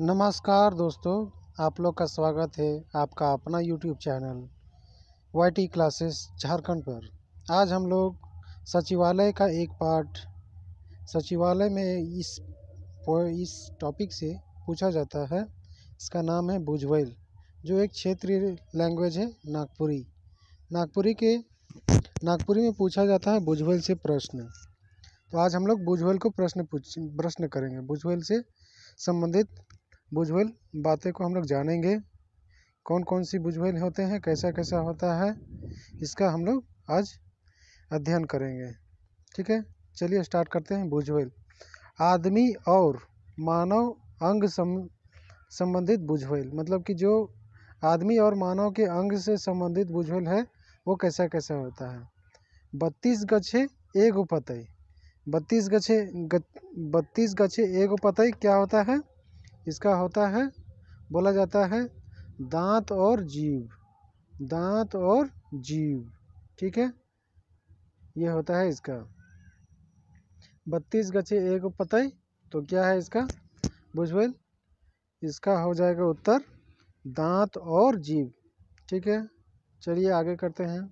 नमस्कार दोस्तों, आप लोग का स्वागत है आपका अपना YouTube channel YT classes Jharkhand पर। आज हम लोग सचिवालय का एक पार्ट सचिवालय में इस टॉपिक से पूछा जाता है। इसका नाम है भुजबल, जो एक क्षेत्रीय लैंग्वेज है नागपुरी में पूछा जाता है भुजबल से प्रश्न। तो आज हम लोग भुजबल को प्रश्न करेंगे। भुजबल से संबंधित भुजबल बातें को हम लोग जानेंगे। कौन कौन सी भुजबल होते हैं, कैसा कैसा होता है, इसका हम लोग आज अध्ययन करेंगे। ठीक है, चलिए स्टार्ट करते हैं। भुजबल आदमी और मानव अंग संबंधित भुजबल, मतलब कि जो आदमी और मानव के अंग से संबंधित भुजबल है वो कैसा कैसा होता है। 32 गछे एगो पतई। 32 गछे एगो पतई क्या होता है? इसका होता है, बोला जाता है दांत और जीव। ठीक है, ये होता है इसका 32 गछे एगो पतई। तो क्या है इसका भुजबल? इसका हो जाएगा उत्तर दांत और जीव। ठीक है, चलिए आगे करते हैं।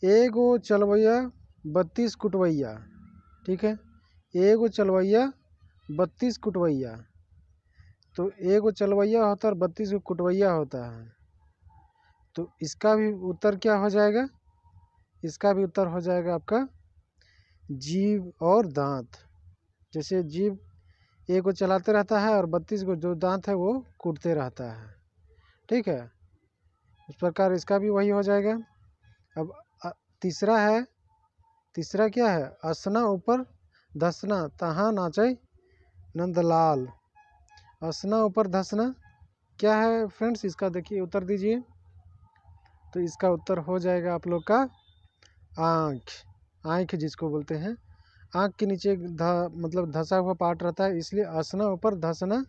एगो चलवैया 32 कुटवैया। ठीक है, एगो चलवैया 32 कुटवैया। तो एगो चलवैया होता है और 32 कुटवैया होता है। तो इसका भी उत्तर क्या हो जाएगा? इसका भी उत्तर हो जाएगा आपका जीव और दांत। जैसे जीव एगो चलाते रहता है और 32 को जो दांत है वो कूटते रहता है। ठीक है, इस प्रकार इसका भी वही हो जाएगा। अब तीसरा क्या है? असना ऊपर धसना तहाँ नाचे नंदलाल। असना ऊपर धसना क्या है फ्रेंड्स? इसका देखिए, उत्तर दीजिए। तो इसका उत्तर हो जाएगा आप लोग का आँख जिसको बोलते हैं। आँख के नीचे मतलब धसा हुआ पार्ट रहता है, इसलिए असना ऊपर धसना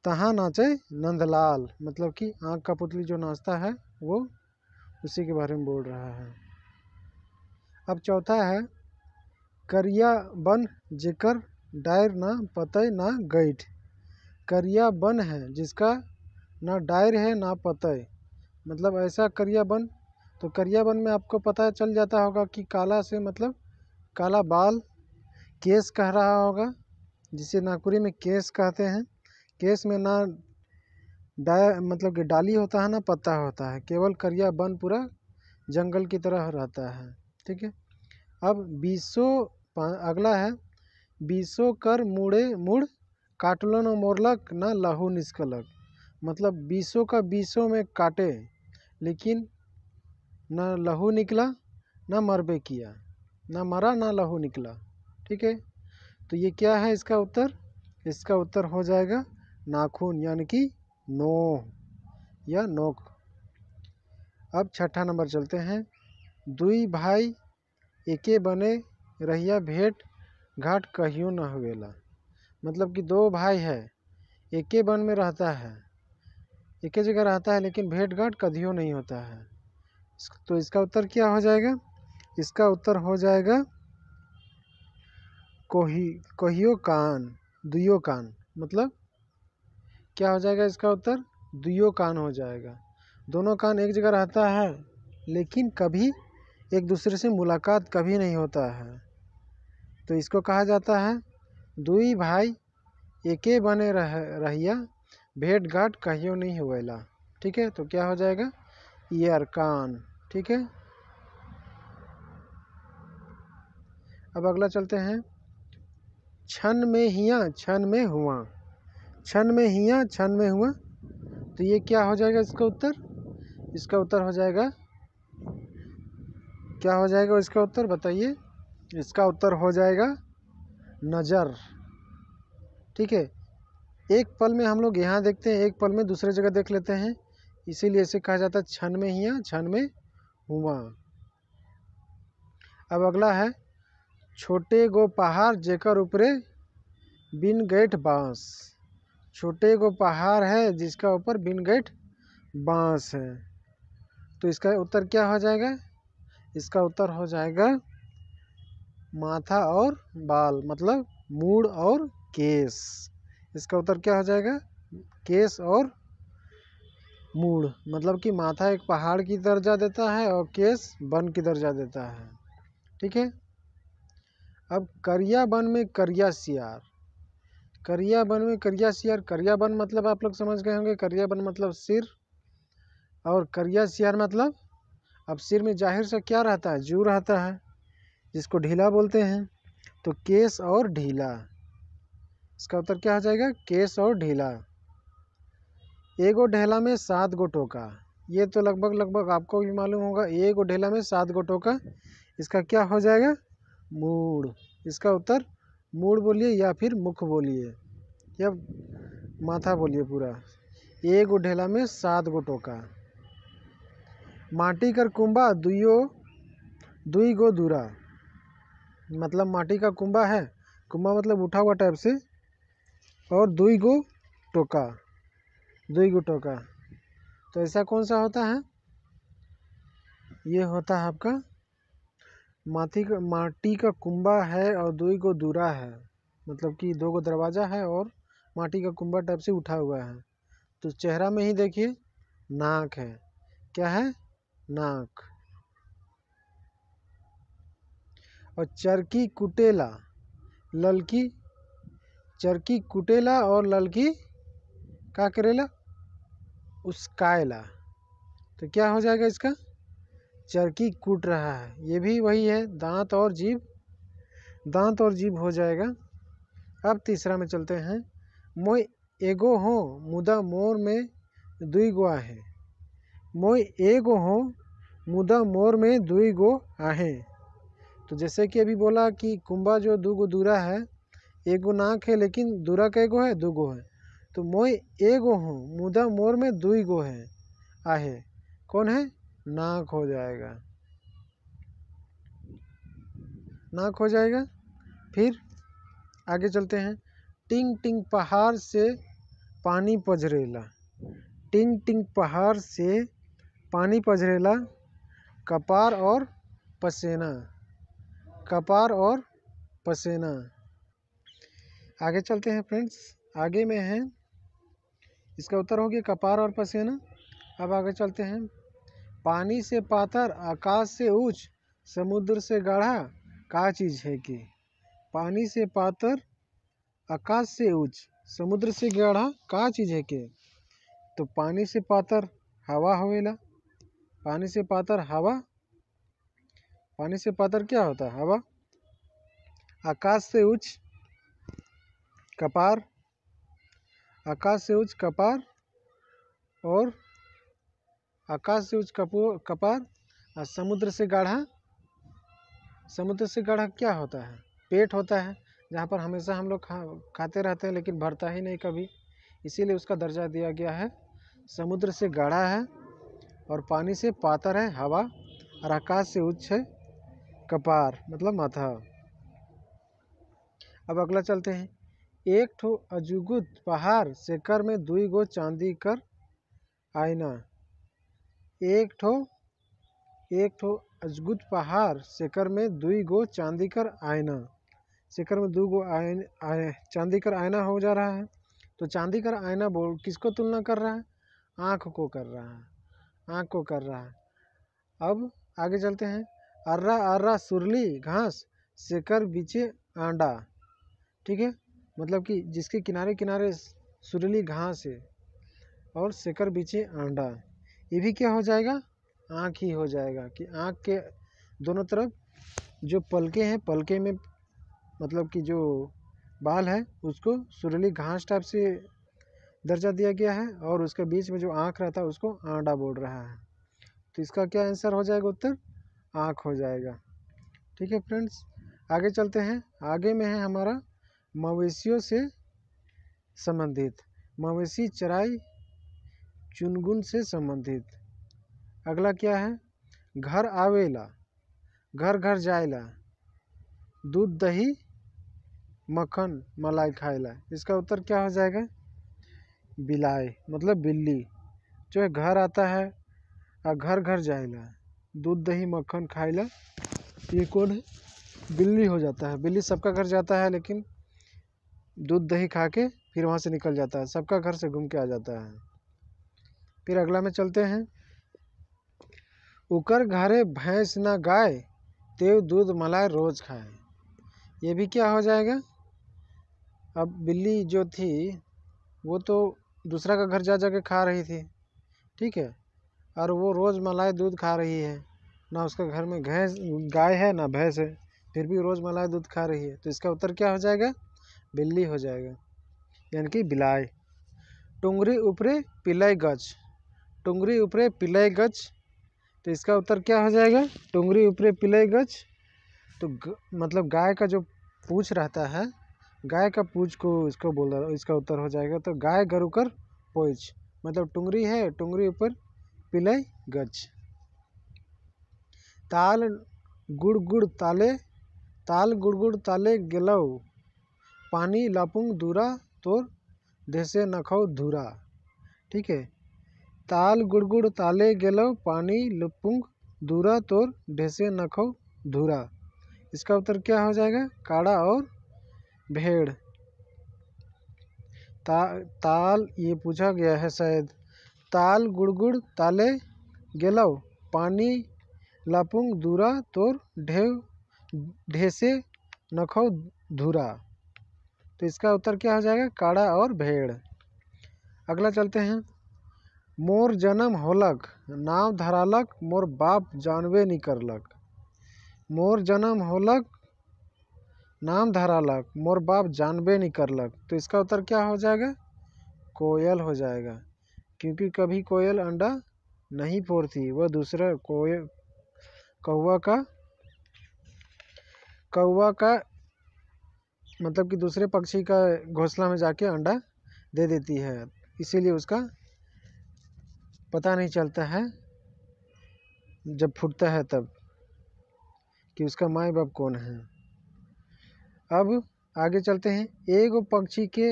तहाँ नाचे नंदलाल, मतलब कि आँख का पुतली जो नाचता है वो उसी के बारे में बोल रहा है। अब चौथा है करिया बन जेकर डायर ना पतय ना गैठ। करिया बन है जिसका ना डायर है ना पतय, मतलब ऐसा करिया बन। तो करिया बन में आपको पता चल जाता होगा कि काला से मतलब काला बाल, केस कह रहा होगा, जिसे नागपुरी में केस कहते हैं। केस में ना मतलब कि डाली होता है ना पत्ता होता है, केवल करिया बन पूरा जंगल की तरह रहता है। ठीक है, अब अगला है 20 कर मुड़े मुड़ काटलो न मोरलक न लहू निस्कलक। मतलब 20 का 20 में काटे लेकिन न लहू निकला न मरबे किया, न मरा न लहू निकला। ठीक है, तो ये क्या है इसका उत्तर? इसका उत्तर हो जाएगा नाखून, यानी कि नोह या नोक। अब छठा नंबर चलते हैं। दुई भाई एके बने रहिया भेंट घाट कहियो न हुएला। मतलब कि दो भाई है, एक ही वन में रहता है, एक ही जगह रहता है, लेकिन भेंट घाट कभियो नहीं होता है। तो इसका उत्तर क्या हो जाएगा? इसका उत्तर हो जाएगा कहियो कान दुइयो कान। मतलब क्या हो जाएगा इसका उत्तर? दुइयो कान हो जाएगा। दोनों कान एक जगह रहता है लेकिन कभी एक दूसरे से मुलाकात कभी नहीं होता है। तो इसको कहा जाता है दुई भाई एके बने रहिया भेंट घाट कहियो नहीं हुएला। ठीक है, तो क्या हो जाएगा? ईयर कान। ठीक है, अब अगला चलते हैं। छन में हिया छन में हुआ। छन में हिया छन में हुआ। तो ये क्या हो जाएगा इसका उत्तर? इसका उत्तर हो जाएगा, क्या हो जाएगा इसका उत्तर बताइए? इसका उत्तर हो जाएगा नज़र। ठीक है, एक पल में हम लोग यहाँ देखते हैं, एक पल में दूसरे जगह देख लेते हैं, इसीलिए इसे कहा जाता है छन में हिया छन में हुआ। अब अगला है छोटे गो पहाड़ जेकर ऊपरे बिन गैठ बाँस। छोटे गो पहाड़ है जिसका ऊपर बिन गैठ बाँस है। तो इसका उत्तर क्या हो जाएगा? इसका उत्तर हो जाएगा माथा और बाल, मतलब मूड़ और केस। इसका उत्तर क्या हो जाएगा? केस और मूड़, मतलब कि माथा एक पहाड़ की दर्जा देता है और केस वन की दर्जा देता है। ठीक है। अब करिया वन में करिया सियार, करिया वन में करिया सियार, करिया वन मतलब आप लोग समझ गए होंगे, करिया वन मतलब सिर, और करिया सियार मतलब, अब सिर में जाहिर से क्या रहता है? जू रहता है, जिसको ढीला बोलते हैं। तो केस और ढीला, इसका उत्तर क्या हो जाएगा? केस और ढीला। एगो ढेला में 7 गो टोका, ये तो लगभग आपको भी मालूम होगा। एगो ढेला में 7 गो टोका, इसका क्या हो जाएगा? मूड़। इसका उत्तर मूड़ बोलिए या फिर मुख बोलिए या माथा बोलिए पूरा। एगो ढेला में 7 गो टोका। माटी कर कुंबा दुई गो दूरा, मतलब माटी का कुंबा है, कुंबा मतलब उठा हुआ टाइप से, और दुई गो टोका, दुई गो टोका। तो ऐसा कौन सा होता है? ये होता है आपका माटी का कुंबा है और दुई गो दूरा है, मतलब कि 2 गो दरवाजा है और माटी का कुंबा टाइप से उठा हुआ है। तो चेहरा में ही देखिए नाक है, क्या है? नाक। और चरकी कुटेला ललकी, चरकी कुटेला और ललकी का करेला? उसकायला। तो क्या हो जाएगा इसका? चरकी कूट रहा है, ये भी वही है, दांत और जीभ, दांत और जीभ हो जाएगा। अब तीसरा में चलते हैं। मोय एगो हो मुदा मोर में दुई गो आहे, मोय एगो हो मुदा मोर में दुई गो आहे। तो जैसे कि अभी बोला कि कुंबा जो 2 गो दूरा है, एगो नाक है लेकिन दूरा का एगो है, 2 गो है। तो मोय एगो हो मुदा मोर में दुई गो है आहे, कौन है? नाक हो जाएगा, नाक हो जाएगा। फिर आगे चलते हैं। टिंग टिंग पहाड़ से पानी पझरेला, टिंग टिंग पहाड़ से पानी पझरेला, कपार और पसेना, कपार और पसेना। आगे चलते हैं फ्रेंड्स, आगे में है, इसका उत्तर हो गया कपार और पसेना। अब आगे चलते हैं। पानी से पातर आकाश से ऊंच समुद्र से गाढ़ा का चीज़ है कि? पानी से पातर आकाश से ऊंच समुद्र से गाढ़ा का चीज़ है कि? तो पानी से पातर हवा होवेला, पानी से पातर हवा, पानी से पातर क्या होता है? हवा। आकाश से उच्च कपार, आकाश से उच्च कपार, और आकाश से उच्च कपार, और समुद्र से गाढ़ा, समुद्र से गाढ़ा क्या होता है? पेट होता है, जहाँ पर हमेशा हम लोग खाते रहते हैं लेकिन भरता ही नहीं कभी, इसीलिए उसका दर्जा दिया गया है। समुद्र से गाढ़ा है और पानी से पातर है हवा, और आकाश से उच्च है कपार मतलब माथा। अब अगला चलते हैं। एक ठो अजुगुत पहाड़ सेकर में दुई गो चांदी कर आईना, एक ठो अजगुत पहाड़ सेकर में दुई गो चांदी कर आईना, सेकर में 2 गो चांदी कर आईना हो जा रहा है। तो चांदी कर आईना बोल किसको तुलना कर रहा है? आँख को कर रहा है, आँख को कर रहा है। अब आगे चलते हैं। अर्रा अर्रा सुरली घास सेकर बीचे आंडा, ठीक है, मतलब कि जिसके किनारे किनारे सुरीली घास है और सेकर बीचे आंडा, ये भी क्या हो जाएगा? आँख ही हो जाएगा। कि आँख के दोनों तरफ जो पलके हैं, पलके में मतलब कि जो बाल है उसको सुरीली घास टाइप से दर्जा दिया गया है, और उसके बीच में जो आँख रहता है उसको आंडा बोल रहा है। तो इसका क्या आंसर हो जाएगा? उत्तर आँख हो जाएगा। ठीक है फ्रेंड्स, आगे चलते हैं। आगे में है हमारा मवेशियों से संबंधित, मवेशी चराई चुनगुन से संबंधित। अगला क्या है? घर आवेला घर घर जाएला, दूध दही मक्खन मलाई खाएला। इसका उत्तर क्या हो जाएगा? बिलाई मतलब बिल्ली, जो है घर आता है और घर घर जाएला, दूध दही मक्खन खाएला, ये कौन है? बिल्ली हो जाता है। बिल्ली सबका घर जाता है लेकिन दूध दही खा के फिर वहाँ से निकल जाता है, सबका घर से घूम के आ जाता है। फिर अगला में चलते हैं। उकर घरे भैंस ना गाय, तेव दूध मलाई रोज खाए। ये भी क्या हो जाएगा, अब बिल्ली जो थी वो तो दूसरा का घर जा जा के खा रही थी, ठीक है, और वो रोज़ मलाई दूध खा रही है, ना उसका घर में भैंस गाय है ना भैंस है, फिर भी रोज़ मलाई दूध खा रही है, तो इसका उत्तर क्या हो जाएगा, बिल्ली हो जाएगा, यानी कि बिलाई। टुंगरी ऊपरे पिलाई गच, टुंगरी ऊपरे पिलाई गच, तो इसका उत्तर क्या हो जाएगा, टुंगरी ऊपरे पिलाई गच। तो मतलब गाय का जो पूँछ रहता है, गाय का पूँछ को इसको बोल रहा, इसका उत्तर हो जाएगा। तो गाय गरुकर पोछ, मतलब टुंगरी है, टुंगरी ऊपर पिलाई गच। ताल गुड़ गुड़ ताले, ताल गुड़ गुड़ ताले गेलौ, पानी लापुंग दूरा तोर देसे नखौ धूरा। ठीक है, ताल गुड़ गुड़ ताले गेलौ, पानी लपुंग दूरा तोर ढेसे नखौ धूरा। इसका उत्तर क्या हो जाएगा, काड़ा और भेड़। ताल ये पूछा गया है शायद, ताल गुड़ गुड़ ताले गेलौ, पानी लापुंग दूरा तोर ढेसे नखौ धूरा। तो इसका उत्तर क्या हो जाएगा, काड़ा और भेड़। अगला चलते हैं। मोर जन्म होलक, नाव धरालक, मोर बाप जानबे नहीं करलक। मोर जन्म होलक, नाम धरालक, मोर बाप जानबे नहीं करलक। तो इसका उत्तर क्या हो जाएगा, कोयल हो जाएगा, क्योंकि कभी कोयल अंडा नहीं फोड़ती, वह दूसरा कोयल कौवा का मतलब कि दूसरे पक्षी का घोंसला में जाके अंडा दे देती है, इसीलिए उसका पता नहीं चलता है जब फूटता है तब कि उसका माँ बाप कौन है। अब आगे चलते हैं। एगो पक्षी के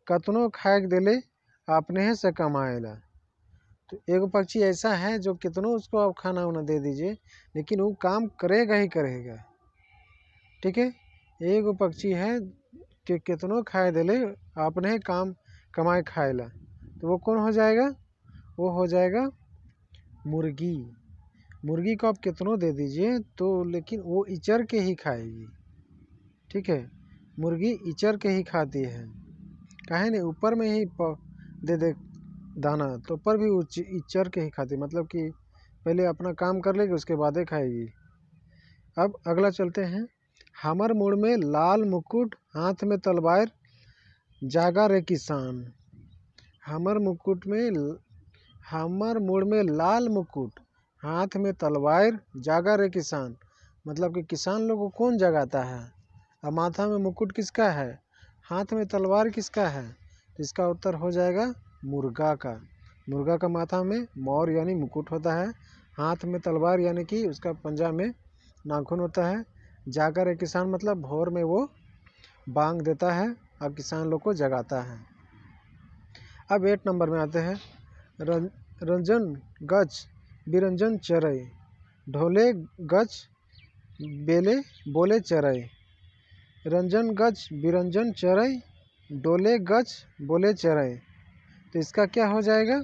कतनो खाए देले, अपने से कमाएला। तो एगो पक्षी ऐसा है जो कितनों उसको आप खाना वाना दे दीजिए, लेकिन वो काम करेगा ही करेगा। ठीक है, एगो पक्षी है कि कितनों खाए देले, अपने काम कमाए खाएला, तो वो कौन हो जाएगा, वो हो जाएगा मुर्गी। मुर्गी को आप कितनों दे दीजिए तो लेकिन वो इचर के ही खाएगी। ठीक है, मुर्गी इचर के ही खाती है, काहे नहीं, ऊपर में ही दे दे दाना, तो ऊपर भी इचर के ही खाती, मतलब कि पहले अपना काम कर लेगी उसके बाद ही खाएगी। अब अगला चलते हैं। हमर मुड़ में लाल मुकुट, हाथ में तलवार, जागा रे किसान। हमर मुड़ में लाल मुकुट, हाथ में तलवार, जागा रे किसान, मतलब कि किसान लोगों को कौन जगाता है, और माथा में मुकुट किसका है, हाथ में तलवार किसका है। तो इसका उत्तर हो जाएगा मुर्गा का। मुर्गा का माथा में मोर यानी मुकुट होता है, हाथ में तलवार यानी कि उसका पंजा में नाखून होता है, जाकर एक किसान मतलब भोर में वो बांग देता है और किसान लोग को जगाता है। अब 8 नंबर में आते हैं। रंजन गच बिरंजन चरई, ढोले गच बेले बोले चरई। रंजन गच बिरंजन चरई, डोले गच बोले चरई। तो इसका क्या हो जाएगा,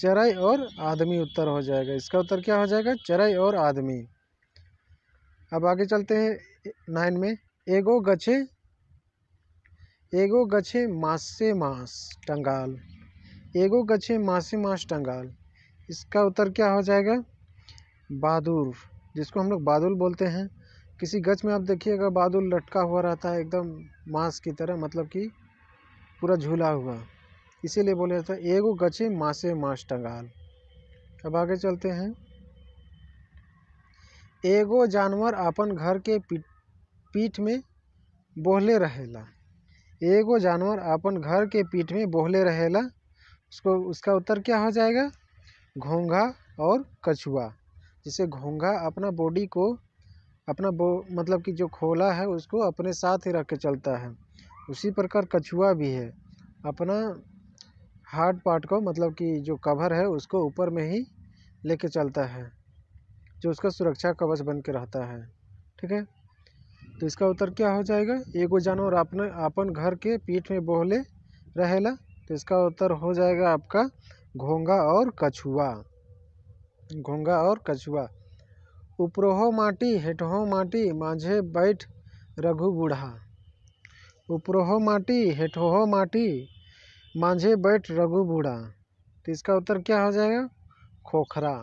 चरई और आदमी उत्तर हो जाएगा। इसका उत्तर क्या हो जाएगा, चरई और आदमी। अब आगे चलते हैं 9 में। एगो गछे मासे मास टंगाल, एगो गछे मासे मास टंगाल। इसका उत्तर क्या हो जाएगा, बादुर, जिसको हम लोग बादुल बोलते हैं। किसी गछ में आप देखिएगा बादुल लटका हुआ रहता है एकदम मांस की तरह, मतलब कि पूरा झूला हुआ, इसीलिए बोले जाता है एगो गछे मासे मास टंगाल। अब आगे चलते हैं। एगो जानवर अपन घर के पीठ में बोहले रहेला, एगो जानवर अपन घर के पीठ में बोहले रहेला। उसका उत्तर क्या हो जाएगा, घोंघा और कछुआ। जिसे घोंघा अपना बॉडी को मतलब कि जो खोला है उसको अपने साथ ही रख के चलता है, उसी प्रकार कछुआ भी है, अपना हार्ड पार्ट को मतलब कि जो कवर है उसको ऊपर में ही लेके चलता है, जो उसका सुरक्षा कवच बन के रहता है। ठीक है, तो इसका उत्तर क्या हो जाएगा, एगो जानवर अपन घर के पीठ में बोहले रहेला, तो इसका उत्तर हो जाएगा आपका घोंगा और कछुआ। घोंगा और कछुआ। उपरोहो माटी हेठहो माटी माझे बैठ रघु बूढ़ा। उपरोहो माटी हेठहो माटी माझे बैठ रघु बूढ़ा, तो इसका उत्तर क्या हो जाएगा? खोखरा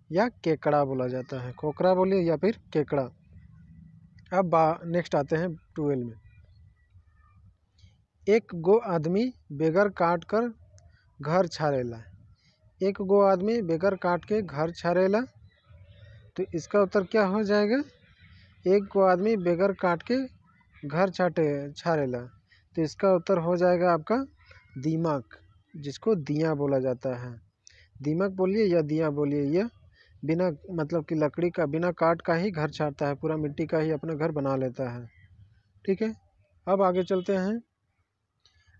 या केकड़ा बोला जाता है। खोखरा बोलिए या फिर केकड़ा। अब नेक्स्ट आते हैं 12 में। एक गो आदमी बेगर काट कर घर छाड़ेला। एक गो आदमी बेगर काट के घर छाड़ेला, तो इसका उत्तर क्या हो जाएगा? एक गो आदमी बेगर काट के घर छाड़ेला, तो इसका उत्तर हो जाएगा आपका दीमक, जिसको दिया बोला जाता है। दीमक बोलिए या दिया बोलिए, यह बिना मतलब कि लकड़ी का, बिना काट का ही घर छाड़ता है, पूरा मिट्टी का ही अपना घर बना लेता है। ठीक है, अब आगे चलते हैं।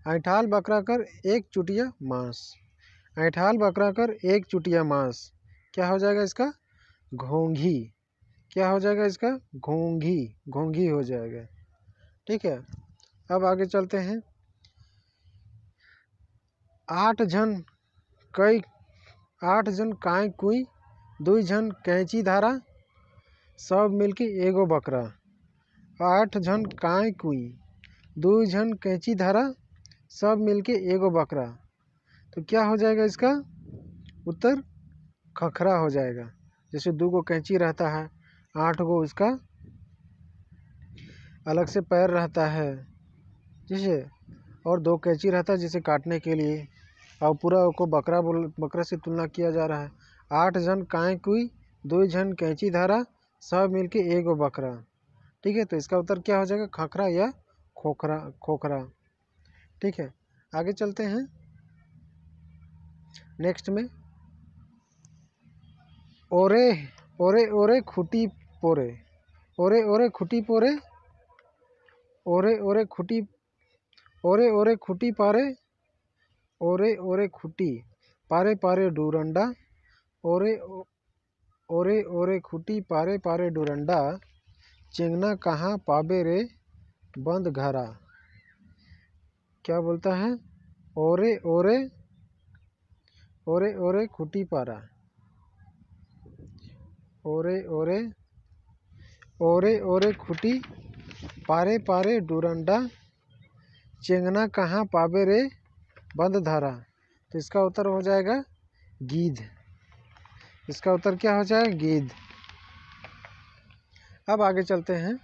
ऐठाल बकरा कर एक चुटिया मांस। ऐठाल बकरा कर एक चुटिया मांस, क्या हो जाएगा इसका? घोंघी। क्या हो जाएगा इसका? घोंघी। घोंघी हो जाएगा। ठीक है, अब आगे चलते हैं। 8 जन काय कुई 2 जन कैंची धारा सब मिलके एगो बकरा। 8 जन काय कुई 2 जन कैंची धारा सब मिलके एगो बकरा, तो क्या हो जाएगा इसका उत्तर? खखरा हो जाएगा। जैसे 2 गो कैंची रहता है, 8 गो उसका अलग से पैर रहता है, जैसे, और 2 कैंची रहता है जिसे काटने के लिए, और पूरा को बकरा से तुलना किया जा रहा है। 8 जन काय कुई 2 जन कैंची धारा सब मिलके एगो बकरा। ठीक है, तो इसका उत्तर क्या हो जाएगा? खखरा या खोखरा। खोखरा। ठीक है, आगे चलते हैं नेक्स्ट में। ओरे ओरे ओरे खुटी पोरे। ओरे ओरे खुटी पोरे। ओरे ओरे खुटी। ओरे ओरे खुटी पारे। ओरे ओरे खुटी पारे पारे डूरंडा। ओरे ओरे ओरे खुटी पारे पारे डूरंडा चेंगना कहाँ पाबे रे बंद घरा। क्या बोलता है? ओरे ओरे ओरे ओरे खुटी पारा। ओरे ओरे ओरे ओरे खुटी पारे पारे डूरंडा चेंगना कहाँ पाबे रे बंद धारा, तो इसका उत्तर हो जाएगा गीध। इसका उत्तर क्या हो जाएगा? गीध। अब आगे चलते हैं।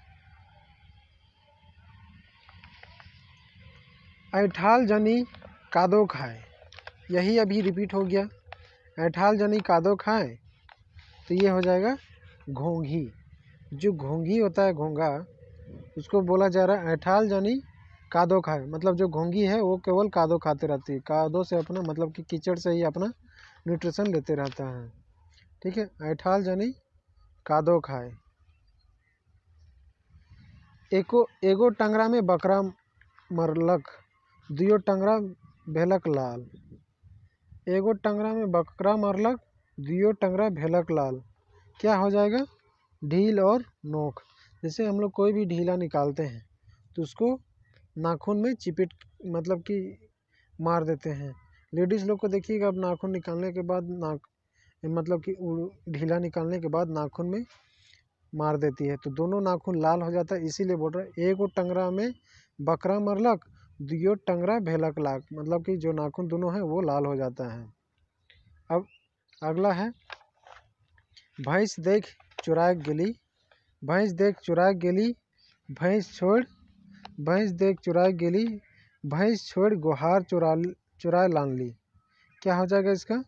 ऐठाल जनी कादो खाए, यही अभी रिपीट हो गया। ऐठाल जनी कादो खाए, तो ये हो जाएगा घोंघी। जो घोंघी होता है, घोंघा, उसको बोला जा रहा है ऐठाल जनी कादो खाए, मतलब जो घोंघी है वो केवल कादो खाते रहती है। कादो से अपना मतलब कि कीचड़ से ही अपना न्यूट्रिशन लेते रहता है। ठीक है, ऐठाल जनी कादो खाए। एगो टंगरा में बकरा मरलक 2 टंगरा भेलक लाल। एगो टंगरा में बकरा मरलक 2 टंगरा भेलक लाल, क्या हो जाएगा? ढील और नोक। जैसे हम लोग कोई भी ढीला निकालते हैं तो उसको नाखून में चिपट मतलब कि मार देते हैं। लेडीज़ लोग को देखिएगा, अब नाखून निकालने के बाद मतलब कि ढीला निकालने के बाद नाखून में मार देती है, तो दोनों नाखून लाल हो जाता है। इसीलिए बोल रहा है एगो टंगरा में बकरा मरलक 2 टंगरा भेलक लाल, मतलब कि जो नाखून दोनों है वो लाल हो जाता है। अब अगला है। भैंस देख चुराए गेली। भैंस देख चुराए गेली भैंस छोड़। भैंस देख चुराए गेली भैंस छोड़ गुहार चुराए लान ली, क्या हो जाएगा इसका?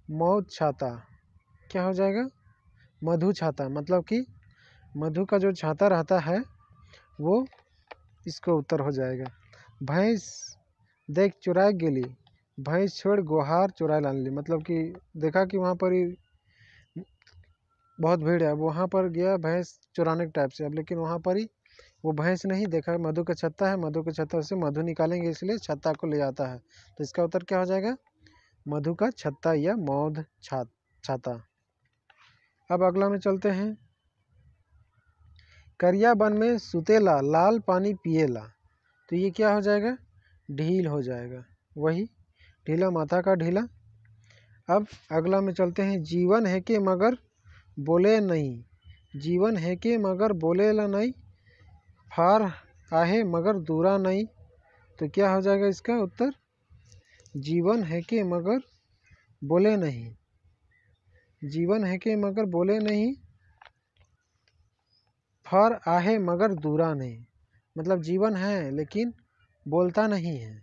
मौत छाता। क्या हो जाएगा? मधु छाता, मतलब कि मधु का जो छाता रहता है वो इसको उत्तर हो जाएगा। भैंस देख चुराए गेली भैंस छोड़ गुहार चुराए लान ली, मतलब कि देखा कि वहाँ पर ही बहुत भीड़ है, वहाँ पर गया भैंस चुराने के टाइप से, अब लेकिन वहाँ पर ही वो भैंस नहीं देखा, मधु का छत्ता है, मधु के छत्ता से मधु निकालेंगे इसलिए छत्ता को ले जाता है, तो इसका उत्तर क्या हो जाएगा? मधु का छत्ता या मौध छाता। अब अगला में चलते हैं। करिया बन में सुतेला लाल पानी पिएला, तो ये क्या हो जाएगा? ढील हो जाएगा, वही ढीला माथा का ढीला। अब अगला में चलते हैं, जीवन है कि मगर बोले नहीं, जीवन है कि मगर बोले ला नहीं, फार आहे मगर दूरा नहीं। तो क्या हो जाएगा इसका उत्तर, जीवन है कि मगर बोले नहीं, जीवन है कि मगर बोले नहीं, फर आहे मगर दूरा नहीं। मतलब जीवन है लेकिन बोलता नहीं है,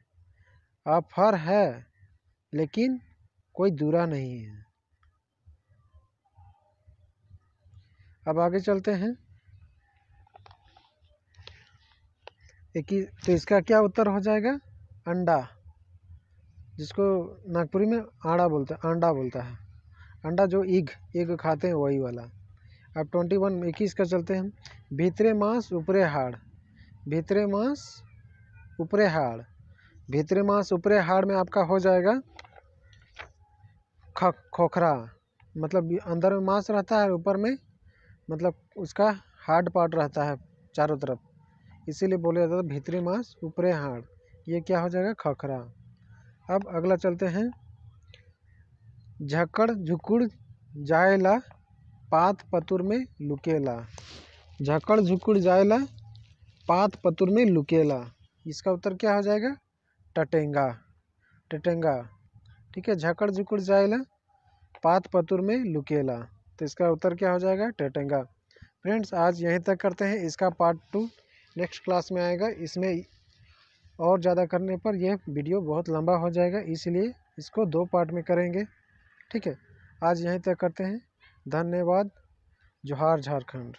और फर है लेकिन कोई दूरा नहीं है। अब आगे चलते हैं, तो इसका क्या उत्तर हो जाएगा, अंडा, जिसको नागपुरी में आड़ा बोलता है, अंडा बोलता है, अंडा जो एग खाते हैं वही वाला। अब 21 का चलते हैं, भीतरे मांस ऊपरे हाड़, भीतरे मांस ऊपरे हाड़, भीतरे मांस ऊपरे हाड़ में आपका हो जाएगा खोखरा। मतलब अंदर में मांस रहता है, ऊपर में मतलब उसका हार्ड पार्ट रहता है चारों तरफ, इसीलिए बोला जाता है भीतरी मांस ऊपरे हाड़। ये क्या हो जाएगा, खखरा। अब अगला चलते हैं, झकड़ झुकुड़ जाएला पात पतुर में लुकेला, झकड़ झुकुड़ जाएला पात पतुर में लुकेला। इसका उत्तर क्या हो जाएगा, टटेंगा, टटेंगा। ठीक है, झकड़ झुकुड़ जाएला पात पतुर में लुकेला, तो इसका उत्तर क्या हो जाएगा, टटेंगा। फ्रेंड्स आज यहीं तक करते हैं, इसका पार्ट 2 नेक्स्ट क्लास में आएगा। इसमें और ज़्यादा करने पर यह वीडियो बहुत लंबा हो जाएगा, इसलिए इसको 2 पार्ट में करेंगे। ठीक है, आज यहीं तक करते हैं, धन्यवाद। जोहार झारखंड।